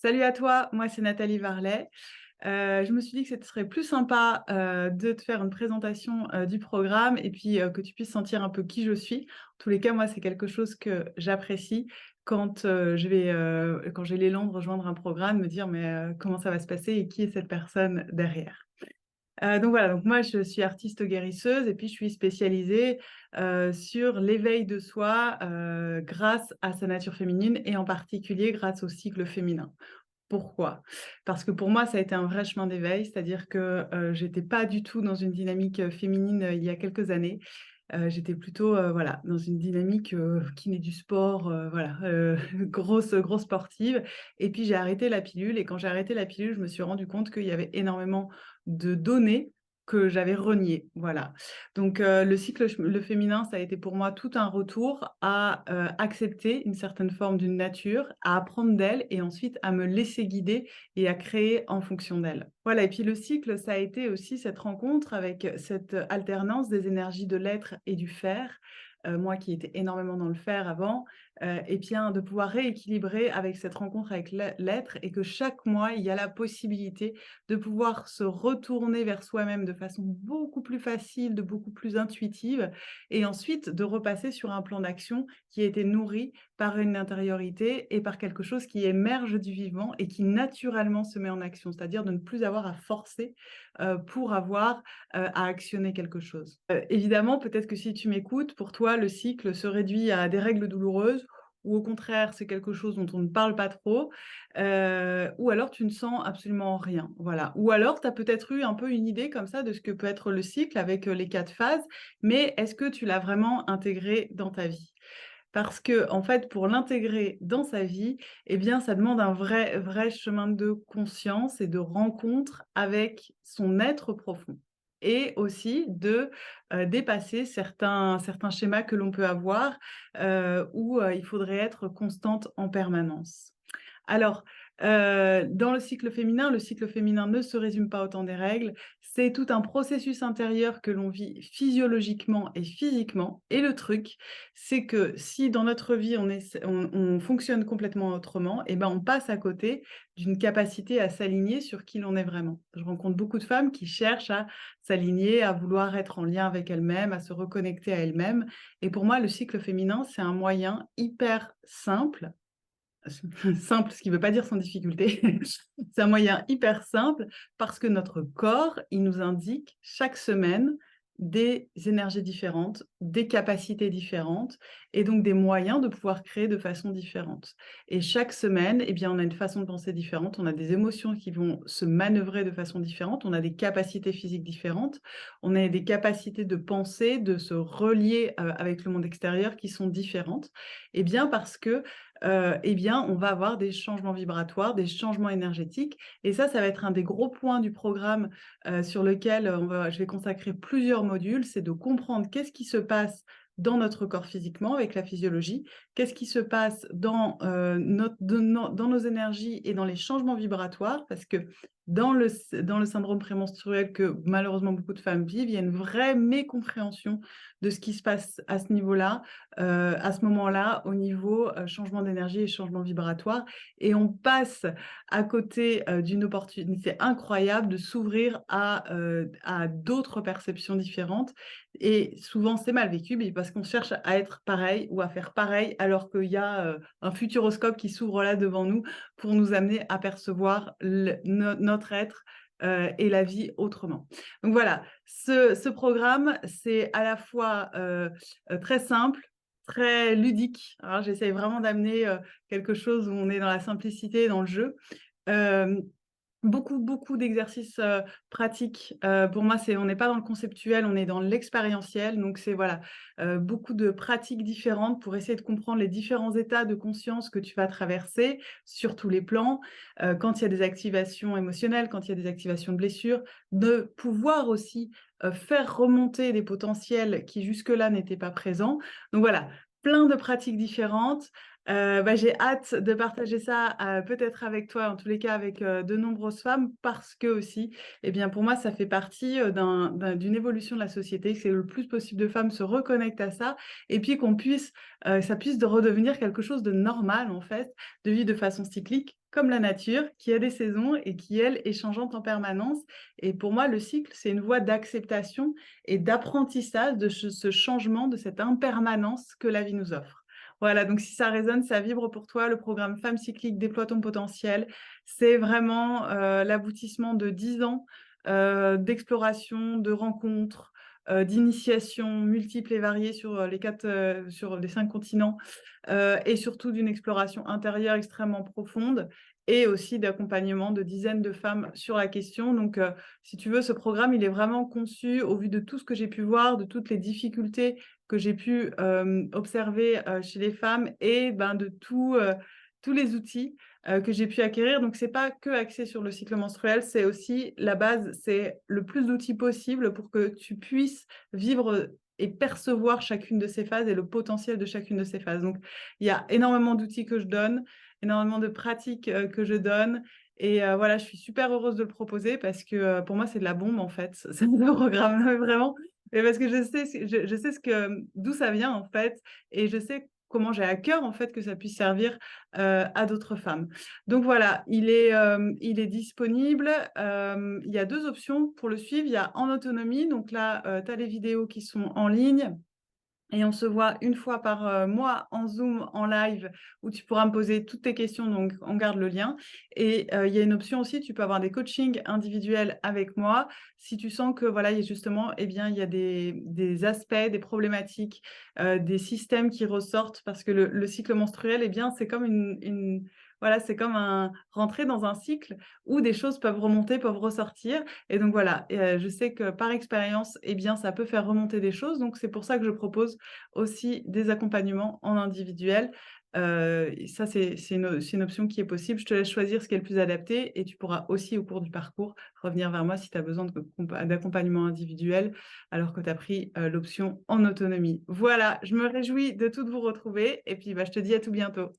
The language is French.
Salut à toi, moi c'est Nathalie Varlet. Je me suis dit que ce serait plus sympa de te faire une présentation du programme et puis que tu puisses sentir un peu qui je suis. En tous les cas, moi c'est quelque chose que j'apprécie quand quand j'ai l'élan de rejoindre un programme, me dire mais comment ça va se passer et qui est cette personne derrière. Donc voilà, donc moi je suis artiste guérisseuse et puis je suis spécialisée sur l'éveil de soi grâce à sa nature féminine et en particulier grâce au cycle féminin. Pourquoi? Parce que pour moi, ça a été un vrai chemin d'éveil, c'est-à-dire que, j'étais pas du tout dans une dynamique, féminine, il y a quelques années. J'étais plutôt, voilà, dans une dynamique, kiné du sport, voilà, grosse sportive et puis j'ai arrêté la pilule et quand j'ai arrêté la pilule, je me suis rendu compte qu'il y avait énormément de données que j'avais reniées, voilà. Donc le cycle le féminin, ça a été pour moi tout un retour à, accepter une certaine forme d'une nature, à apprendre d'elle et ensuite à me laisser guider et à créer en fonction d'elle. Voilà et puis le cycle, ça a été aussi cette rencontre avec cette alternance des énergies de l'être et du faire. Moi qui étais énormément dans le faire avant, et bien de pouvoir rééquilibrer avec cette rencontre avec l'être et que chaque mois, il y a la possibilité de pouvoir se retourner vers soi-même de façon beaucoup plus facile, de beaucoup plus intuitive et ensuite de repasser sur un plan d'action qui a été nourri par une intériorité et par quelque chose qui émerge du vivant et qui naturellement se met en action. C'est-à-dire de ne plus avoir à forcer, pour avoir, à actionner quelque chose. Évidemment, peut-être que si tu m'écoutes, pour toi, le cycle se réduit à des règles douloureuses ou au contraire, c'est quelque chose dont on ne parle pas trop, ou alors tu ne sens absolument rien, voilà. Ou alors tu as peut-être eu un peu une idée comme ça de ce que peut être le cycle avec, les 4 phases, mais est-ce que tu l'as vraiment intégré dans ta vie? Parce que en fait, pour l'intégrer dans sa vie, eh bien, ça demande un vrai chemin de conscience et de rencontre avec son être profond et aussi de, dépasser certains schémas que l'on peut avoir, où, il faudrait être constante en permanence. Alors, dans le cycle féminin ne se résume pas au temps des règles, c'est tout un processus intérieur que l'on vit physiologiquement et physiquement et le truc, c'est que si dans notre vie on fonctionne complètement autrement et ben, on passe à côté d'une capacité à s'aligner sur qui l'on est vraiment. Je rencontre beaucoup de femmes qui cherchent à s'aligner, à vouloir être en lien avec elles-mêmes, à se reconnecter à elles-mêmes et pour moi, le cycle féminin, c'est un moyen hyper simple simple, ce qui ne veut pas dire sans difficulté. C'est un moyen hyper simple parce que notre corps, il nous indique chaque semaine des énergies différentes, des capacités différentes et donc des moyens de pouvoir créer de façon différente. Et chaque semaine, eh bien, on a une façon de penser différente, on a des émotions qui vont se manœuvrer de façon différente, on a des capacités physiques différentes, on a des capacités de penser, de se relier avec le monde extérieur qui sont différentes. Eh bien, parce que eh bien, on va avoir des changements vibratoires, des changements énergétiques et ça va être un des gros points du programme, sur lequel, je vais consacrer plusieurs modules. C'est de comprendre qu'est-ce qui se passe dans notre corps physiquement avec la physiologie, qu'est-ce qui se passe dans, dans nos énergies et dans les changements vibratoires parce que dans le syndrome prémenstruel que malheureusement beaucoup de femmes vivent, il y a une vraie mécompréhension de ce qui se passe à ce niveau-là, à ce moment-là, au niveau, changement d'énergie et changement vibratoire et on passe à côté, d'une opportunité incroyable de s'ouvrir à d'autres perceptions différentes et souvent c'est mal vécu, mais parce qu'on cherche à être pareil ou à faire pareil alors qu'il y a, un futuroscope qui s'ouvre là devant nous pour nous amener à percevoir notre être, et la vie autrement. Donc voilà, ce programme, c'est à la fois, très simple, très ludique, hein. J'essaye vraiment d'amener, quelque chose où on est dans la simplicité, dans le jeu. Hem beaucoup d'exercices, pratiques. Pour moi, on n'est pas dans le conceptuel, on est dans l'expérientiel. Donc c'est voilà, beaucoup de pratiques différentes pour essayer de comprendre les différents états de conscience que tu vas traverser sur tous les plans. Quand il y a des activations émotionnelles, quand il y a des activations de blessures, de pouvoir aussi, faire remonter des potentiels qui jusque-là n'étaient pas présents. Donc voilà, plein de pratiques différentes. J'ai hâte de partager ça, peut-être avec toi, en tous les cas avec, de nombreuses femmes parce que aussi, eh bien, pour moi, ça fait partie, d'une évolution de la société, que c'est le plus possible de femmes se reconnectent à ça et puis qu'on puisse, ça puisse de redevenir quelque chose de normal, en fait, de vivre de façon cyclique comme la nature, qui a des saisons et qui, elle, est changeante en permanence. Et pour moi, le cycle, c'est une voie d'acceptation et d'apprentissage de ce changement, de cette impermanence que la vie nous offre. Voilà, donc si ça résonne, ça vibre pour toi, le programme Femme cyclique Déploie ton potentiel, c'est vraiment l'aboutissement de 10 ans d'exploration, de rencontres, d'initiations multiples et variées sur sur les 5 continents, et surtout d'une exploration intérieure extrêmement profonde et aussi d'accompagnement de dizaines de femmes sur la question. Donc, si tu veux, ce programme, il est vraiment conçu au vu de tout ce que j'ai pu voir, de toutes les difficultés que j'ai pu observer chez les femmes et ben, de tous les outils que j'ai pu acquérir. Donc, c'est pas que axé sur le cycle menstruel, c'est aussi la base, c'est le plus d'outils possible pour que tu puisses vivre et percevoir chacune de ces phases et le potentiel de chacune de ces phases. Donc, il y a énormément d'outils que je donne, énormément de pratiques que je donne. Et voilà, je suis super heureuse de le proposer parce que pour moi, c'est de la bombe en fait, ce programme, vraiment. Et parce que je sais d'où ça vient en fait, et je sais comment j'ai à cœur en fait que ça puisse servir à d'autres femmes. Donc voilà, il est disponible. Il y a 2 options pour le suivre. Il y a en autonomie, donc là, tu as les vidéos qui sont en ligne et on se voit une fois par mois en Zoom, en live, où tu pourras me poser toutes tes questions, donc on garde le lien. Et il y a une option aussi, tu peux avoir des coachings individuels avec moi si tu sens que voilà, justement, eh bien, il y a des aspects, des problématiques, des systèmes qui ressortent parce que le cycle menstruel, eh bien, c'est comme voilà, c'est comme rentrer dans un cycle où des choses peuvent remonter, peuvent ressortir. Et donc voilà, je sais que par expérience, eh bien, ça peut faire remonter des choses. Donc c'est pour ça que je propose aussi des accompagnements en individuel. Ça, c'est une option qui est possible. Je te laisse choisir ce qui est le plus adapté et tu pourras aussi, au cours du parcours, revenir vers moi si tu as besoin d'accompagnement individuel alors que tu as pris l'option en autonomie. Voilà, je me réjouis de toutes vous retrouver et puis bah, je te dis à tout bientôt.